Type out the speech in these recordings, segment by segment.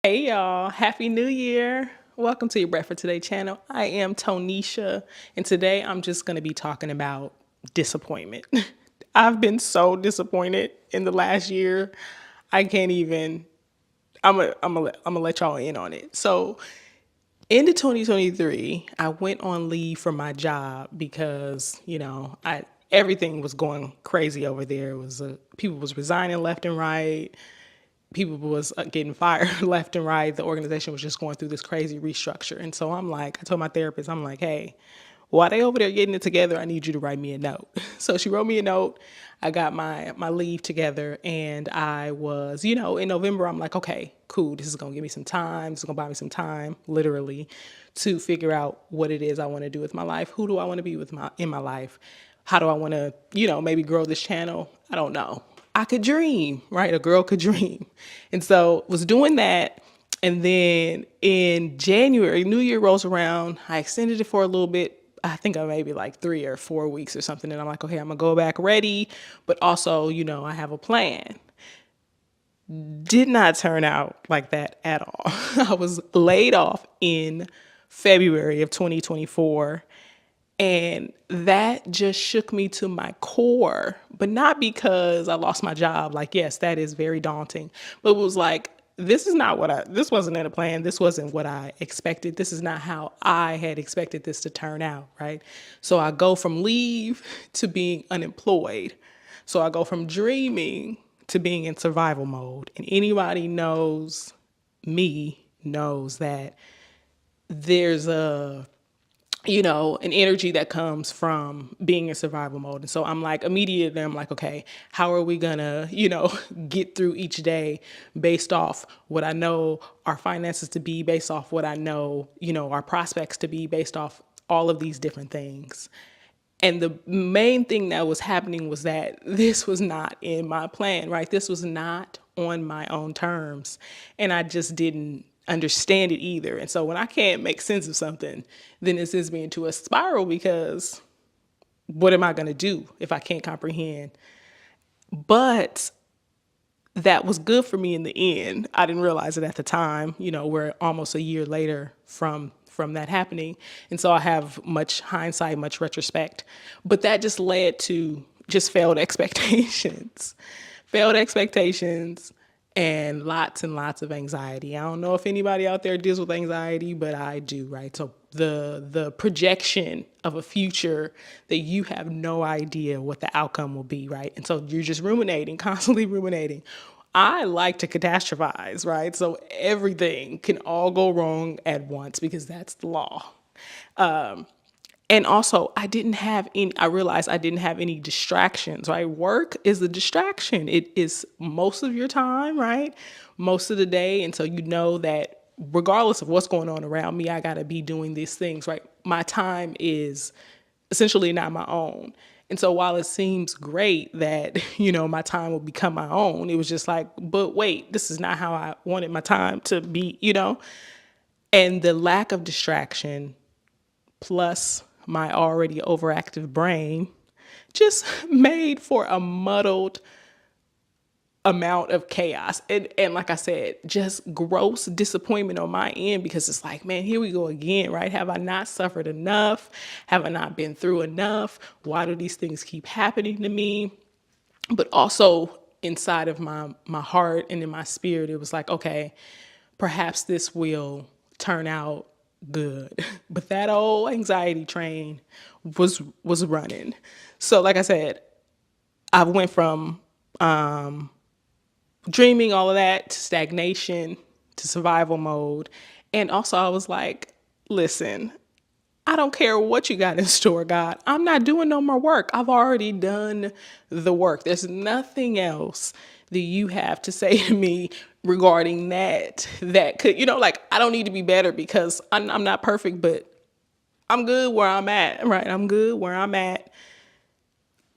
Hey y'all, Happy New Year. Welcome to your Breakfast Today channel. I am Tonisha, and today I'm just going to be talking about disappointment. I've been so disappointed in the last year. I can't even, I'm gonna let y'all in on it. So, into 2023, I went on leave from my job because, I everything was going crazy over there. It was people was resigning left and right, people was getting fired left and right. The organization was just going through this crazy restructure. And so I'm like, I told my therapist, I'm like, hey, while they over there getting it together, I need you to write me a note. So she wrote me a note. I got my leave together, and I was, in November, I'm like, okay, cool. This is going to give me some time. This is going to buy me some time, literally, to figure out what it is I want to do with my life. Who do I want to be in my life? How do I want to, maybe grow this channel? I don't know. I could dream, right? A girl could dream. And so was doing that. And then in January, New Year rolls around. I extended it for a little bit. I think I maybe like 3 or 4 weeks or something. And I'm like, okay, I'm gonna go back ready. But also, I have a plan. Did not turn out like that at all. I was laid off in February of 2024. And that just shook me to my core, but not because I lost my job. Like, yes, that is very daunting, but it was like, this wasn't in a plan. This wasn't what I expected. This is not how I had expected this to turn out, right? So I go from leave to being unemployed. So I go from dreaming to being in survival mode. And anybody knows me knows that there's an energy that comes from being in survival mode. And so I'm like, immediately, I'm like, okay, how are we gonna, get through each day based off what I know our finances to be, based off what I know, our prospects to be, based off all of these different things. And the main thing that was happening was that this was not in my plan, right? This was not on my own terms. And I just didn't understand it either. And so when I can't make sense of something, then it sends me into a spiral because what am I going to do if I can't comprehend? But that was good for me in the end. I didn't realize it at the time. We're almost a year later from that happening. And so I have much hindsight, much retrospect. But that just led to just failed expectations. Failed expectations and lots of anxiety. I don't know if anybody out there deals with anxiety, but I do, right? So the projection of a future that you have no idea what the outcome will be, right? And so you're just ruminating, constantly ruminating. I like to catastrophize, right? So everything can all go wrong at once because that's the law. And also, I realized I didn't have any distractions, right? Work is a distraction. It is most of your time, right? Most of the day. And so you know that regardless of what's going on around me, I got to be doing these things, right? My time is essentially not my own. And so while it seems great that, my time will become my own, it was just like, but wait, this is not how I wanted my time to be. And the lack of distraction plus my already overactive brain just made for a muddled amount of chaos. And like I said, just gross disappointment on my end because it's like, man, here we go again, right? Have I not suffered enough? Have I not been through enough? Why do these things keep happening to me? But also inside of my heart and in my spirit, it was like, okay, perhaps this will turn out good. But that old anxiety train was running. So like I said, I went from dreaming, all of that, to stagnation, to survival mode. And also I was like, listen, I don't care what you got in store, God. I'm not doing no more work. I've already done the work. There's nothing else that you have to say to me regarding that could, like, I don't need to be better because I'm not perfect, but I'm good where I'm at, right? I'm good where I'm at.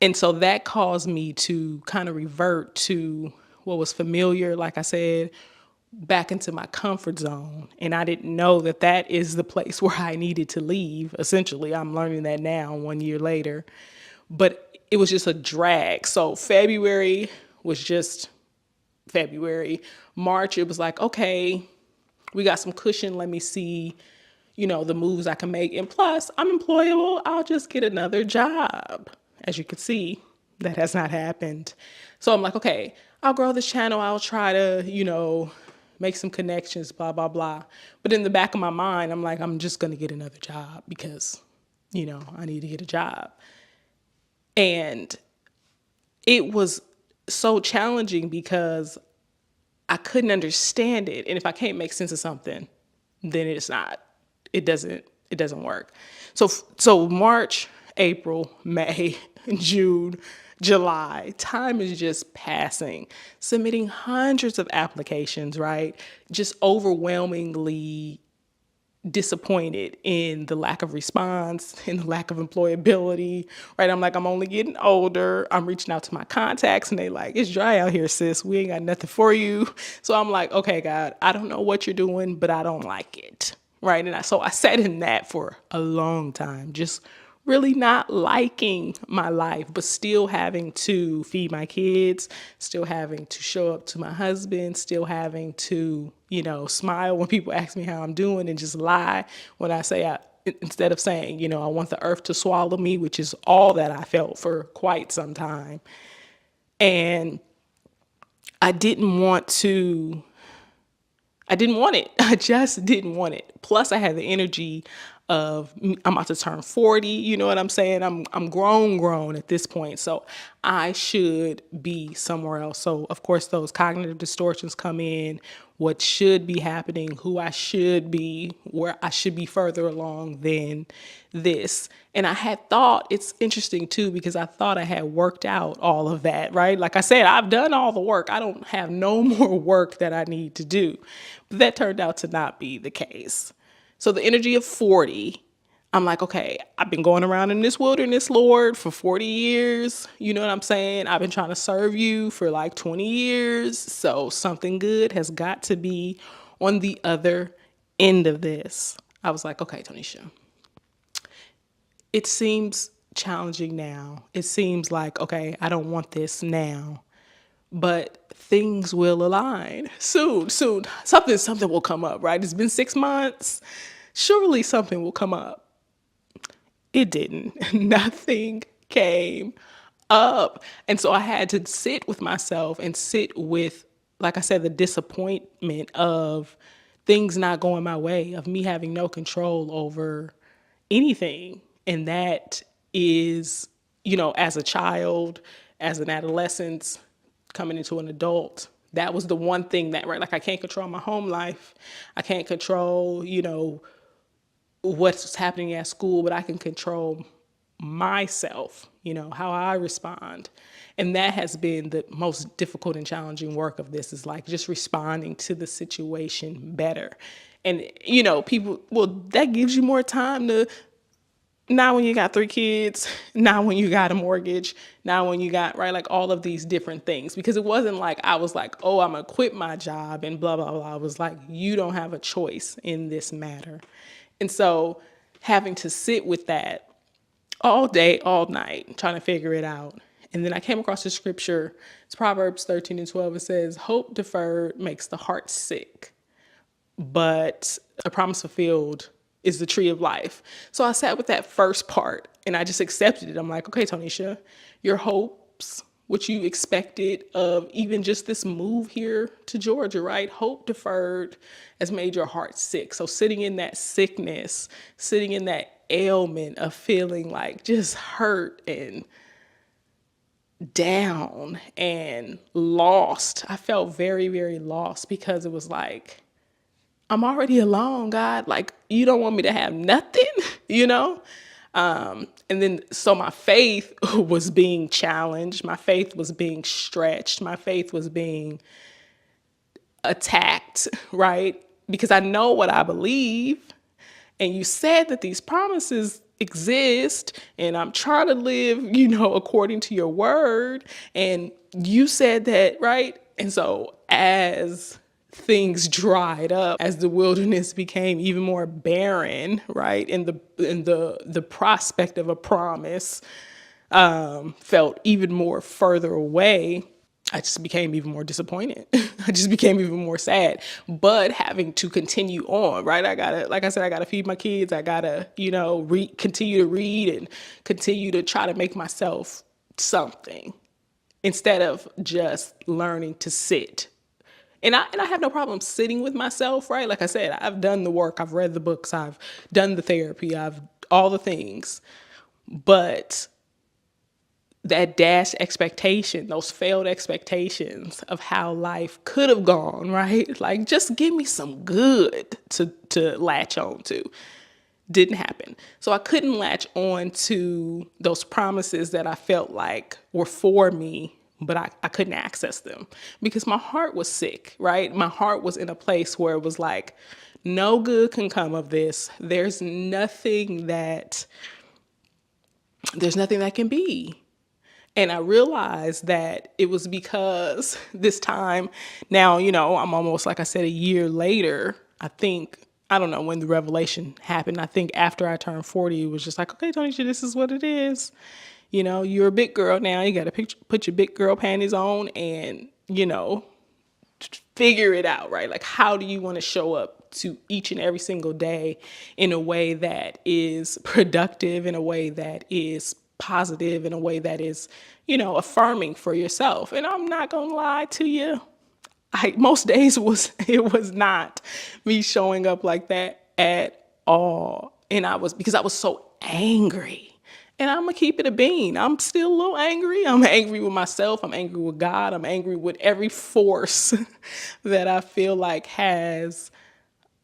And so that caused me to kind of revert to what was familiar, like I said, back into my comfort zone. And I didn't know that that is the place where I needed to leave. Essentially, I'm learning that now 1 year later. But it was just a drag. So February was just February. March, it was like, okay, We got some cushion. Let me see, the moves I can make. And plus, I'm employable. I'll just get another job. As you can see, that has not happened. So I'm like, okay, I'll grow this channel. I'll try to, make some connections, blah, blah, blah. But in the back of my mind, I'm like, I'm just going to get another job because, I need to get a job. And it was so challenging because I couldn't understand it. And if I can't make sense of something, then it doesn't work. So March, April, May, June, July, time is just passing, submitting hundreds of applications, right? Just overwhelmingly disappointed in the lack of response, in the lack of employability, right? I'm like, I'm only getting older. I'm reaching out to my contacts and they like, it's dry out here, sis. We ain't got nothing for you. So I'm like, okay, God, I don't know what you're doing, but I don't like it, right? And so I sat in that for a long time, just really not liking my life, but still having to feed my kids, still having to show up to my husband, still having to, smile when people ask me how I'm doing and just lie when I say instead of saying, I want the earth to swallow me, which is all that I felt for quite some time. And I didn't want it. I just didn't want it. Plus I had the energy of I'm about to turn 40, you know what I'm saying? I'm grown at this point. So I should be somewhere else. So of course those cognitive distortions come in, what should be happening, who I should be, where I should be further along than this. And I had thought, it's interesting too, because I thought I had worked out all of that, right? Like I said, I've done all the work. I don't have no more work that I need to do. But that turned out to not be the case. So the energy of 40, I'm like, okay, I've been going around in this wilderness, Lord, for 40 years. You know what I'm saying? I've been trying to serve you for like 20 years. So something good has got to be on the other end of this. I was like, okay, Tonisha, it seems challenging now. It seems like, okay, I don't want this now, but things will align soon. Something will come up, right? It's been 6 months. Surely something will come up. It didn't. Nothing came up. And so I had to sit with myself and sit with, like I said, the disappointment of things not going my way, of me having no control over anything. And that is, as a child, as an adolescent, coming into an adult, that was the one thing that, right, like I can't control my home life. I can't control, what's happening at school, but I can control myself, how I respond. And that has been the most difficult and challenging work of this, is like just responding to the situation better. And, people, well, that gives you more time to, not when you got 3 kids, not when you got a mortgage, not when you got, right, like all of these different things. Because it wasn't like I was like, oh, I'm gonna quit my job and blah, blah, blah. I was like, you don't have a choice in this matter. And so having to sit with that all day, all night, trying to figure it out. And then I came across the scripture. It's Proverbs 13:12. It says, hope deferred makes the heart sick, but a promise fulfilled is the tree of life. So I sat with that first part and I just accepted it. I'm like, okay, Tonisha, your hopes, what you expected of even just this move here to Georgia, right? Hope deferred has made your heart sick. So sitting in that sickness, sitting in that ailment of feeling like just hurt and down and lost. I felt very, very lost because it was like, I'm already alone, God. Like, you don't want me to have nothing, And then, so my faith was being challenged. My faith was being stretched. My faith was being attacked, right? Because I know what I believe. And you said that these promises exist and I'm trying to live, according to your word. And you said that, right? And so as things dried up, as the wilderness became even more barren, right? And the prospect of a promise felt even more further away. I just became even more disappointed. I just became even more sad, but having to continue on, right? I gotta, like I said, I gotta feed my kids. I gotta, continue to read and continue to try to make myself something instead of just learning to sit. And I have no problem sitting with myself, right? Like I said, I've done the work, I've read the books, I've done the therapy, I've all the things. But that dashed expectation, those failed expectations of how life could have gone, right? Like just give me some good to latch on to. Didn't happen. So I couldn't latch on to those promises that I felt like were for me, but I couldn't access them because my heart was sick, right? My heart was in a place where it was like, no good can come of this. There's nothing that can be. And I realized that it was because this time now, I'm almost, like I said, a year later. I don't know when the revelation happened. I think after I turned 40, it was just like, okay, Tonisha, this is what it is. You're a big girl now. You got to put your big girl panties on and, figure it out, right? Like, how do you want to show up to each and every single day in a way that is productive, in a way that is positive, in a way that is, affirming for yourself? And I'm not going to lie to you. Most days it was not me showing up like that at all. And because I was so angry. And I'm gonna keep it a bean. I'm still a little angry. I'm angry with myself. I'm angry with God. I'm angry with every force that I feel like has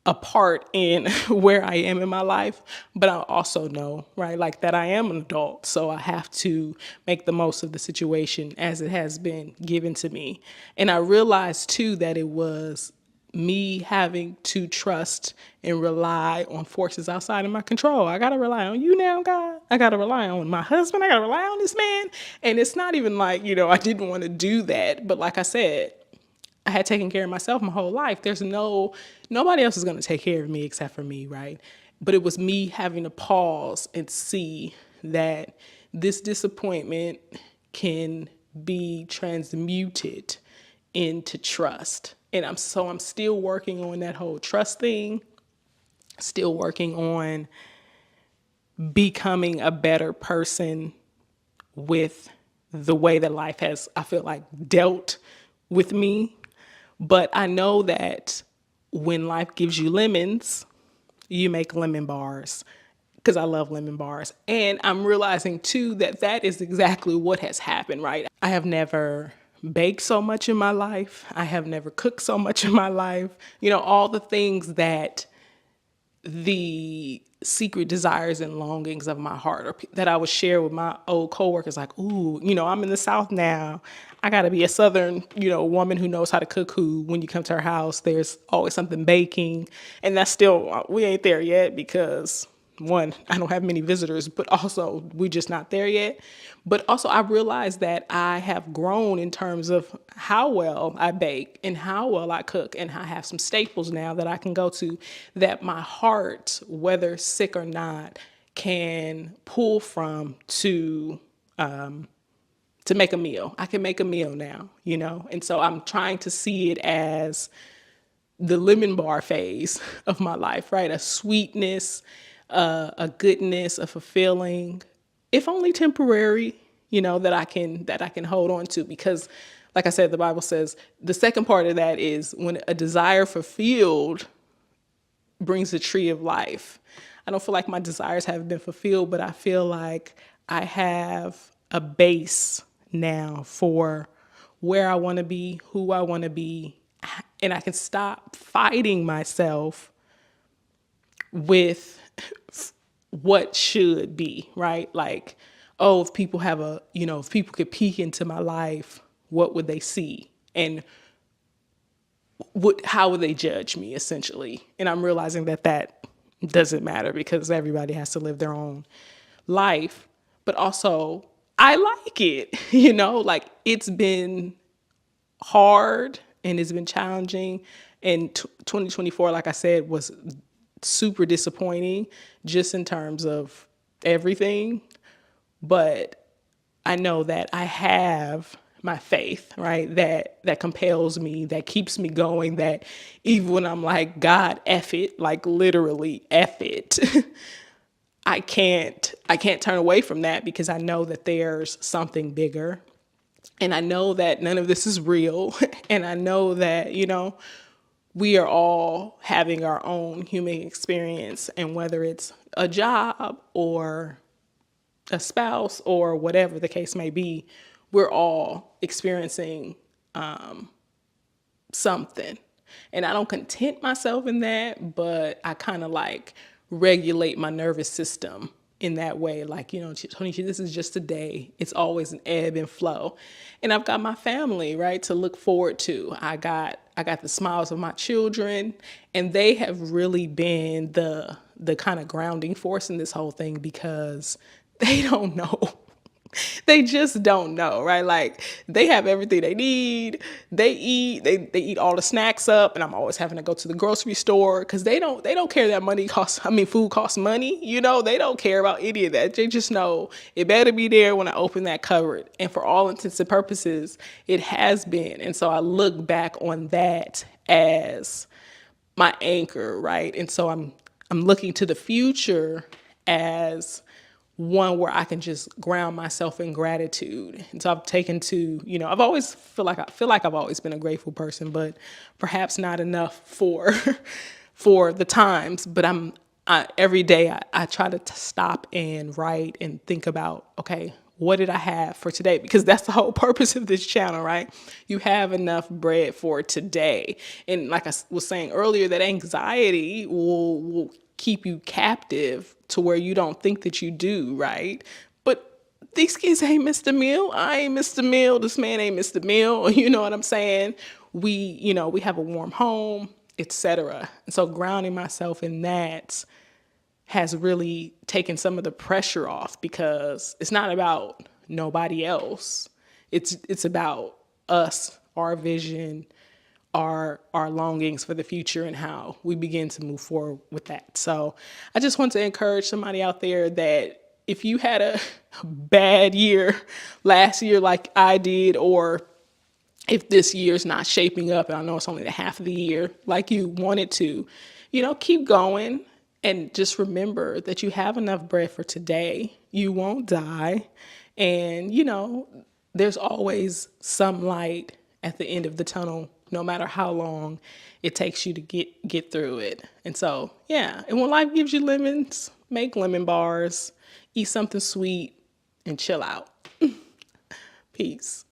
a part in where I am in my life. But I also know, right, like that I am an adult. So I have to make the most of the situation as it has been given to me. And I realized too that it was me having to trust and rely on forces outside of my control. I got to rely on you now, God. I got to rely on my husband. I got to rely on this man. And it's not even like, I didn't want to do that. But like I said, I had taken care of myself my whole life. Nobody else is going to take care of me except for me, right? But it was me having to pause and see that this disappointment can be transmuted into trust. And I'm still working on that whole trust thing, still working on becoming a better person with the way that life has, I feel like, dealt with me. But I know that when life gives you lemons, you make lemon bars because I love lemon bars. And I'm realizing too that that is exactly what has happened, right? I have never baked so much in my life. I have never cooked so much in my life. All the things that the secret desires and longings of my heart, or that I would share with my old coworkers, like, ooh, I'm in the South now. I got to be a Southern, woman who knows how to cook, who, when you come to her house, there's always something baking. And that's still, we ain't there yet because one, I don't have many visitors, but also we're just not there yet. But also I realized that I have grown in terms of how well I bake and how well I cook. And I have some staples now that I can go to that my heart, whether sick or not, can pull from to make a meal. I can make a meal now, And so I'm trying to see it as the lemon bar phase of my life, right? A sweetness, a goodness, a fulfilling, if only temporary, that I can hold on to. Because like I said, the Bible says the second part of that is when a desire fulfilled brings the tree of life. I don't feel like my desires have been fulfilled, but I feel like I have a base now for where I want to be, who I want to be, and I can stop fighting myself with what should be, right? Like, oh, if people if people could peek into my life, what would they see? And how would they judge me, essentially? And I'm realizing that doesn't matter because everybody has to live their own life. But also, I like it, like it's been hard and it's been challenging. And 2024, like I said, was super disappointing just in terms of everything. But I know that I have my faith, right? That compels me, that keeps me going, that even when I'm like, God, F it, like literally F it, I can't turn away from that because I know that there's something bigger. And I know that none of this is real. And I know that, we are all having our own human experience. And whether it's a job or a spouse or whatever the case may be, we're all experiencing something. And I don't content myself in that, but I kind of like regulate my nervous system in that way. Like, Tonisha, this is just a day. It's always an ebb and flow. And I've got my family, right, to look forward to. I got the smiles of my children, and they have really been the kind of grounding force in this whole thing because they don't know. They just don't know, right? Like they have everything they need. They eat all the snacks up, and I'm always having to go to the grocery store because they don't care that money costs. I mean, food costs money. They don't care about any of that. They just know it better be there when I open that cupboard. And for all intents and purposes, it has been. And so I look back on that as my anchor, right? And so I'm looking to the future as one where I can just ground myself in gratitude. And so I've taken to, I've always feel like I've always been a grateful person, but perhaps not enough for for the times. But every day I try to stop and write and think about, okay, what did I have for today? Because that's the whole purpose of this channel, right? You have enough bread for today. And like I was saying earlier, that anxiety will keep you captive to where you don't think that you do, right? But these kids ain't missed a meal. I ain't missed a meal. This man ain't missed a meal. You know what I'm saying? We have a warm home, etc. And so grounding myself in that has really taken some of the pressure off because it's not about nobody else. It's about us, our vision, our longings for the future and how we begin to move forward with that. So I just want to encourage somebody out there that if you had a bad year last year like I did, or if this year's not shaping up, and I know it's only the half of the year like you wanted to, keep going and just remember that you have enough bread for today. You won't die. And, there's always some light at the end of the tunnel, no matter how long it takes you to get through it. And so, yeah. And when life gives you lemons, make lemon bars, eat something sweet, and chill out. Peace.